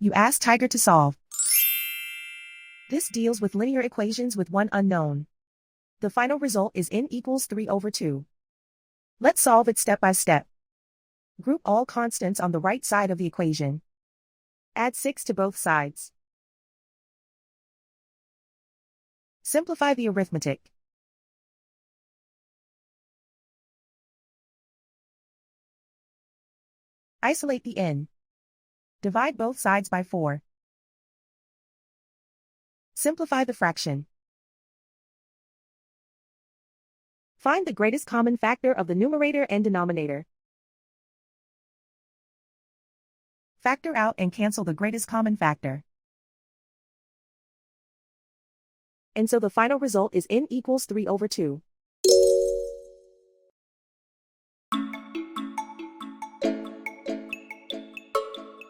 You ask Tiger to solve. This deals with linear equations with one unknown. The final result is n equals 3/2. Let's solve it step by step. Group all constants on the right side of the equation. Add 6 to both sides. Simplify the arithmetic. Isolate the n. Divide both sides by 4. Simplify the fraction. Find the greatest common factor of the numerator and denominator. Factor out and cancel the greatest common factor. And so the final result is n equals 3/2.